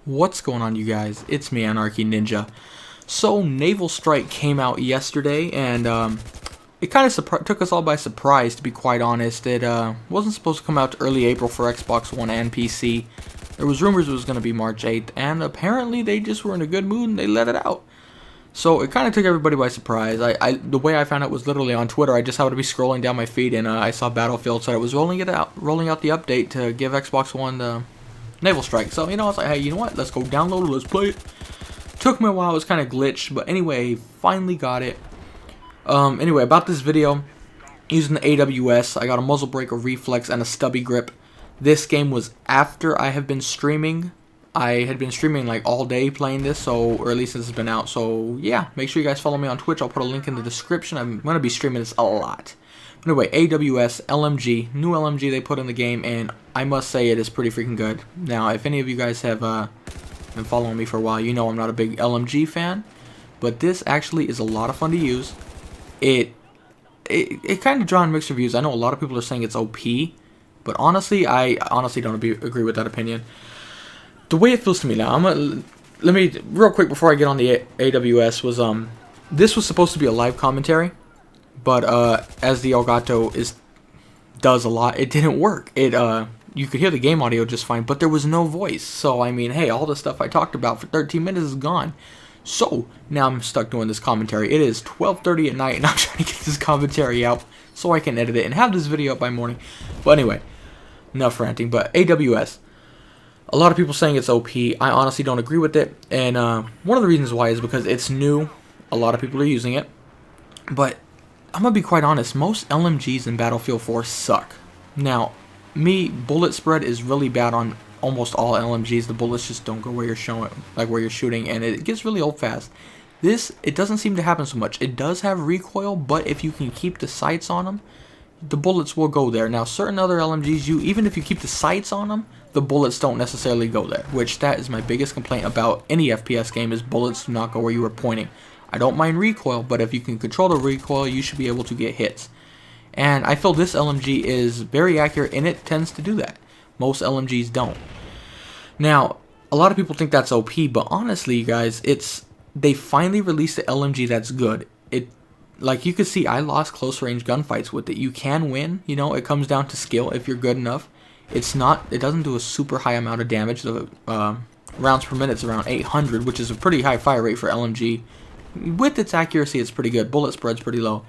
What's going on, you guys? It's me, Anarchy Ninja. So, Naval Strike came out yesterday, and it kind of took us all by surprise, to be quite honest. It wasn't supposed to come out to early April for Xbox One and PC. There was rumors it was going to be March 8th, and apparently they just were in a good mood and they let it out. So, it kind of took everybody by surprise. The way I found out was literally on Twitter. I just happened to be scrolling down my feed, and I saw Battlefield said it was rolling out the update to give Xbox One the Naval Strike. So, I was like, hey, you know what? Let's go download it. Let's play it. Took me a while. It was kind of glitched. But anyway, finally got it. Anyway, about this video, using the AWS, I got a muzzle brake, a reflex, and a stubby grip. This game was after I have been streaming. I had been streaming like all day playing this, or at least since it's been out. So, yeah, make sure you guys follow me on Twitch. I'll put a link in the description. I'm going to be streaming this a lot. Anyway, AWS, LMG, new LMG they put in the game, and I must say it is pretty freaking good. Now, if any of you guys have been following me for a while, you know I'm not a big LMG fan, but this actually is a lot of fun to use. It kind of drawn mixed reviews. I know a lot of people are saying it's OP, but honestly, I honestly don't agree with that opinion. The way it feels to me now, let me real quick before I get on the AWS was this was supposed to be a live commentary. But as the Elgato does a lot, it didn't work. You could hear the game audio just fine, but there was no voice. So I mean, hey, all the stuff I talked about for 13 minutes is gone. So now I'm stuck doing this commentary. It is 12:30 at night, and I'm trying to get this commentary out so I can edit it and have this video up by morning. But anyway, enough ranting. But AWS, a lot of people saying it's OP. I honestly don't agree with it, and one of the reasons why is because it's new. A lot of people are using it, but I'm going to be quite honest, most LMGs in Battlefield 4 suck. Now, bullet spread is really bad on almost all LMGs. The bullets just don't go where you're shooting, and it gets really old fast. It doesn't seem to happen so much. It does have recoil, but if you can keep the sights on them, the bullets will go there. Now, certain other LMGs, even if you keep the sights on them, the bullets don't necessarily go there, which that is my biggest complaint about any FPS game, is bullets do not go where you are pointing. I don't mind recoil, but if you can control the recoil, you should be able to get hits. And I feel this LMG is very accurate, and it tends to do that. Most LMGs don't. Now, a lot of people think that's OP, but honestly, you guys, they finally released the LMG that's good. Like you can see, I lost close range gunfights with it. You can win, it comes down to skill if you're good enough. It doesn't do a super high amount of damage. The rounds per minute is around 800, which is a pretty high fire rate for LMG. With its accuracy, it's pretty good. Bullet spread's pretty low.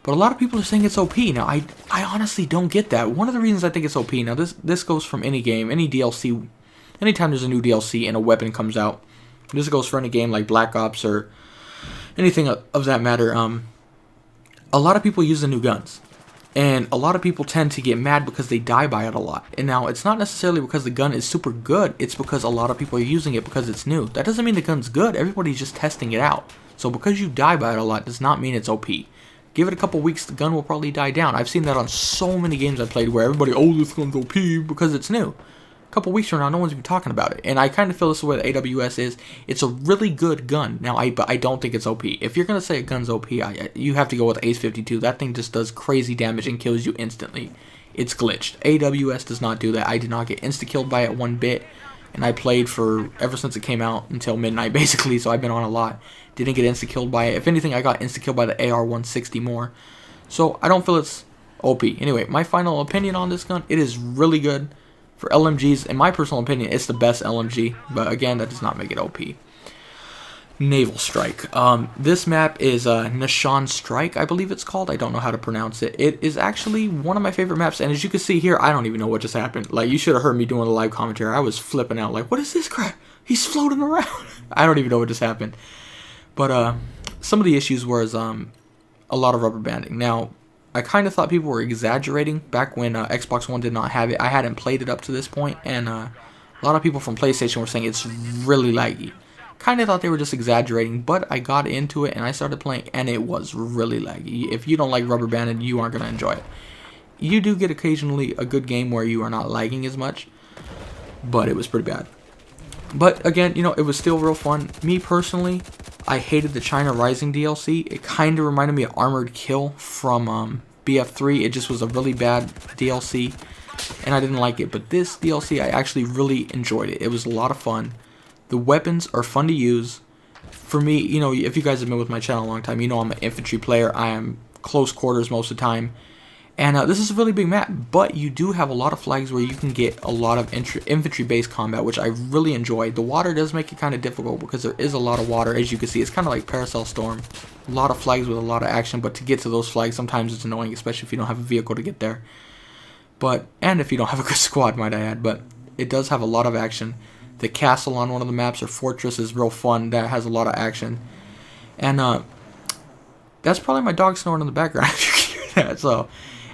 But a lot of people are saying it's OP. Now, I honestly don't get that. One of the reasons I think it's OP, now this goes from any game, any DLC, anytime there's a new DLC and a weapon comes out. This goes for any game like Black Ops or anything of that matter. A lot of people use the new guns. And a lot of people tend to get mad because they die by it a lot. And now, it's not necessarily because the gun is super good. It's because a lot of people are using it because it's new. That doesn't mean the gun's good. Everybody's just testing it out. So because you die by it a lot does not mean it's OP. Give it a couple weeks, the gun will probably die down. I've seen that on so many games I've played where everybody, oh, this gun's OP because it's new. A couple weeks from now, no one's even talking about it. And I kind of feel this is where the AWS is. It's a really good gun. Now, but I don't think it's OP. If you're going to say a gun's OP, you have to go with Ace 52. That thing just does crazy damage and kills you instantly. It's glitched. AWS does not do that. I did not get insta-killed by it one bit. And I played ever since it came out until midnight, basically. So I've been on a lot. Didn't get insta-killed by it. If anything, I got insta-killed by the AR-160 more. So I don't feel it's OP. Anyway, my final opinion on this gun, it is really good. For LMGs, in my personal opinion, it's the best LMG, but again, that does not make it OP. Naval Strike. This map is Nishan Strike, I believe it's called. I don't know how to pronounce it. It is actually one of my favorite maps, and as you can see here, I don't even know what just happened. Like, you should have heard me doing a live commentary. I was flipping out, like, what is this crap? He's floating around. I don't even know what just happened. But some of the issues was a lot of rubber banding. Now, I kind of thought people were exaggerating back when Xbox One did not have it. I hadn't played it up to this point, and a lot of people from PlayStation were saying it's really laggy. Kind of thought they were just exaggerating, but I got into it and I started playing, and it was really laggy. If you don't like rubber banding, you aren't going to enjoy it. You do get occasionally a good game where you are not lagging as much, but it was pretty bad. But again, it was still real fun. Me personally, I hated the China Rising DLC. It kind of reminded me of Armored Kill from BF4. It just was a really bad DLC, and I didn't like it. But this DLC, I actually really enjoyed it. It was a lot of fun. The weapons are fun to use. For me, you know, if you guys have been with my channel a long time, you know I'm an infantry player. I am close quarters most of the time. And this is a really big map, but you do have a lot of flags where you can get a lot of infantry-based combat, which I really enjoy. The water does make it kind of difficult because there is a lot of water, as you can see. It's kind of like Paracel Storm. A lot of flags with a lot of action, but to get to those flags, sometimes it's annoying, especially if you don't have a vehicle to get there. And if you don't have a good squad, might I add. But it does have a lot of action. The castle on one of the maps, or fortress, is real fun. That has a lot of action. And that's probably my dog snoring in the background, if you can hear that. So...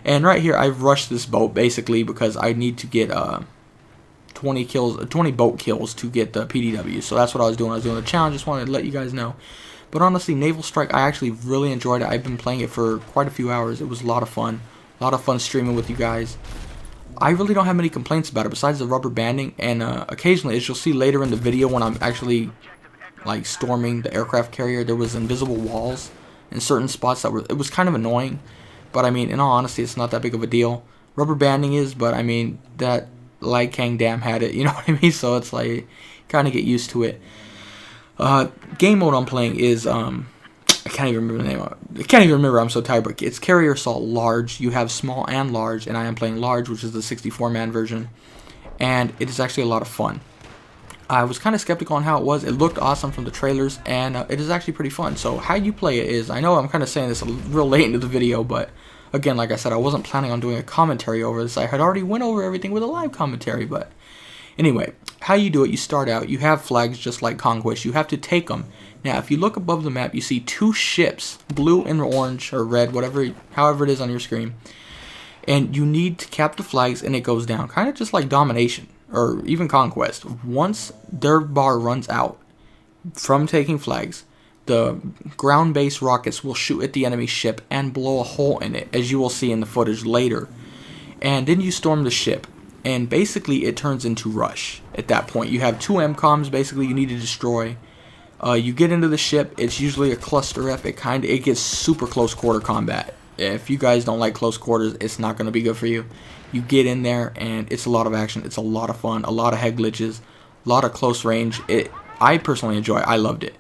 And right here, I've rushed this boat basically because I need to get 20 boat kills to get the PDW. So that's what I was doing. I was doing the challenge. Just wanted to let you guys know. But honestly, Naval Strike, I actually really enjoyed it. I've been playing it for quite a few hours. It was a lot of fun. A lot of fun streaming with you guys. I really don't have many complaints about it besides the rubber banding. And occasionally, as you'll see later in the video when I'm actually like storming the aircraft carrier, there was invisible walls in certain spots that were. It was kind of annoying. But I mean, in all honesty, it's not that big of a deal. Rubber banding is, but I mean, that Lycang Dam had it, you know what I mean? So it's like, kind of get used to it. Game mode I'm playing is, I can't even remember the name of it. I can't even remember, I'm so tired, but it's Carrier Assault Large. You have small and large, and I am playing large, which is the 64-man version. And it is actually a lot of fun. I was kind of skeptical on how it was. It looked awesome from the trailers, and it is actually pretty fun. So how you play it is, I know I'm kind of saying this real late into the video, but again, like I said, I wasn't planning on doing a commentary over this. I had already went over everything with a live commentary, but anyway, how you do it, you start out, you have flags just like Conquest. You have to take them. Now, if you look above the map, you see 2 ships, blue and orange, or red, however it is on your screen, and you need to cap the flags, and it goes down, kind of just like Domination. Or even Conquest. Once their bar runs out from taking flags, the ground-based rockets will shoot at the enemy ship and blow a hole in it, as you will see in the footage later. And then you storm the ship, and basically it turns into Rush. At that point, you have 2 MCOMs basically you need to destroy. You get into the ship. It's usually a cluster F. It gets super close quarter combat. If you guys don't like close quarters, it's not going to be good for you. You get in there, and it's a lot of action. It's a lot of fun. A lot of head glitches. A lot of close range. I personally enjoy it. I loved it.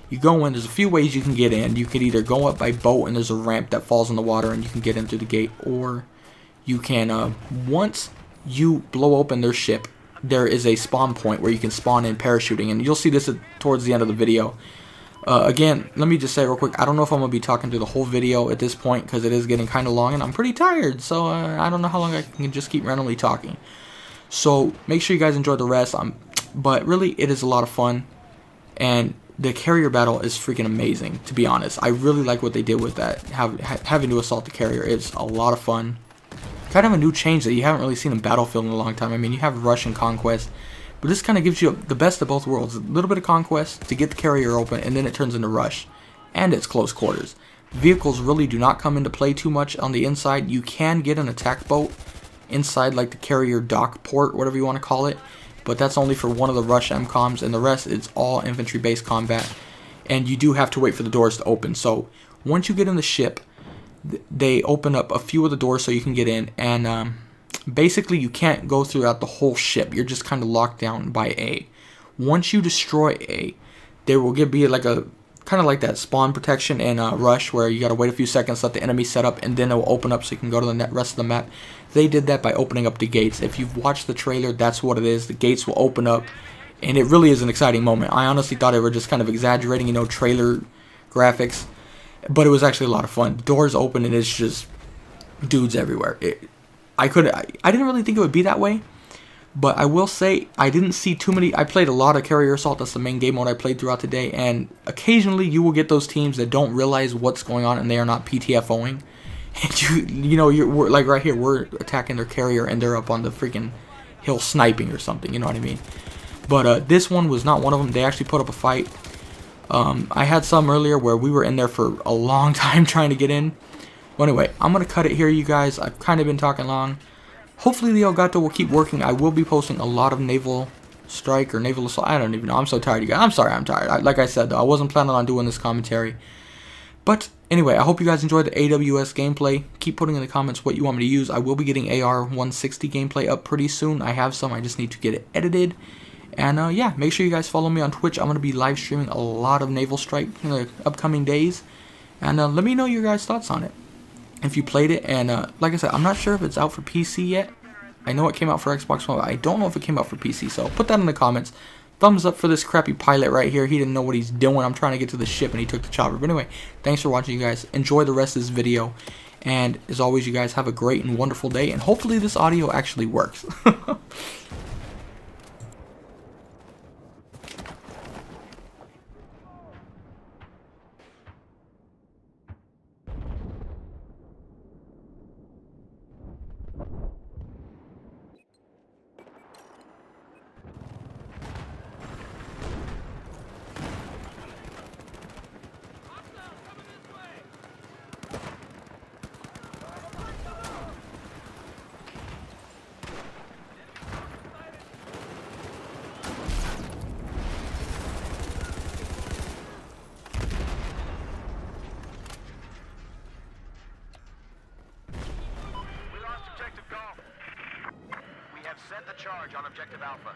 You go in. There's a few ways you can get in. You can either go up by boat, and there's a ramp that falls in the water, and you can get in through the gate. Or you can, once you blow open their ship, there is a spawn point where you can spawn in parachuting. And you'll see this towards the end of the video. Again, let me just say real quick, I don't know if I'm going to be talking through the whole video at this point because it is getting kind of long and I'm pretty tired, so I don't know how long I can just keep randomly talking. So make sure you guys enjoy the rest, but really it is a lot of fun, and the carrier battle is freaking amazing, to be honest. I really like what they did with that, having to assault the carrier. It's a lot of fun. Kind of a new change that you haven't really seen in Battlefield in a long time. I mean, you have Rush and Conquest. But this kind of gives you the best of both worlds. A little bit of Conquest to get the carrier open, and then it turns into Rush. And it's close quarters. Vehicles really do not come into play too much on the inside. You can get an attack boat inside, like the carrier dock port, whatever you want to call it. But that's only for one of the Rush MCOMs, and the rest is all infantry-based combat. And you do have to wait for the doors to open. So once you get in the ship, they open up a few of the doors so you can get in, and basically you can't go throughout the whole ship. You're just kind of locked down by A. Once you destroy A, there will be like a kind of like that spawn protection in Rush, where you gotta wait a few seconds, let the enemy set up, and then it will open up so you can go to the rest of the map. They did that by opening up the gates. If you've watched the trailer, that's what it is. The gates will open up, and it really is an exciting moment. I honestly thought they were just kind of exaggerating, you know, trailer graphics, but it was actually a lot of fun. The doors open, and it's just dudes everywhere. I didn't really think it would be that way, but I will say I didn't see too many. I played a lot of Carrier Assault. That's the main game mode I played throughout the day, and occasionally you will get those teams that don't realize what's going on and they are not PTFOing. And we're like right here, we're attacking their carrier and they're up on the freaking hill sniping or something. You know what I mean? But this one was not one of them. They actually put up a fight. I had some earlier where we were in there for a long time trying to get in. Well, anyway, I'm going to cut it here, you guys. I've kind of been talking long. Hopefully the Elgato will keep working. I will be posting a lot of Naval Strike or Naval Assault. I don't even know. I'm so tired, you guys. I'm sorry, I'm tired. Like I said, though, I wasn't planning on doing this commentary. But anyway, I hope you guys enjoyed the AWS gameplay. Keep putting in the comments what you want me to use. I will be getting AR 160 gameplay up pretty soon. I have some. I just need to get it edited. And yeah, make sure you guys follow me on Twitch. I'm going to be live streaming a lot of Naval Strike in the upcoming days. And let me know your guys' thoughts on it. If you played it, and like I said, I'm not sure if it's out for PC yet. I know it came out for Xbox One, but I don't know if it came out for PC. So put that in the comments. Thumbs up for this crappy pilot right here. He didn't know what he's doing. I'm trying to get to the ship and he took the chopper. But anyway, thanks for watching, you guys. Enjoy the rest of this video. And as always, you guys have a great and wonderful day. And hopefully this audio actually works. Set the charge on Objective Alpha.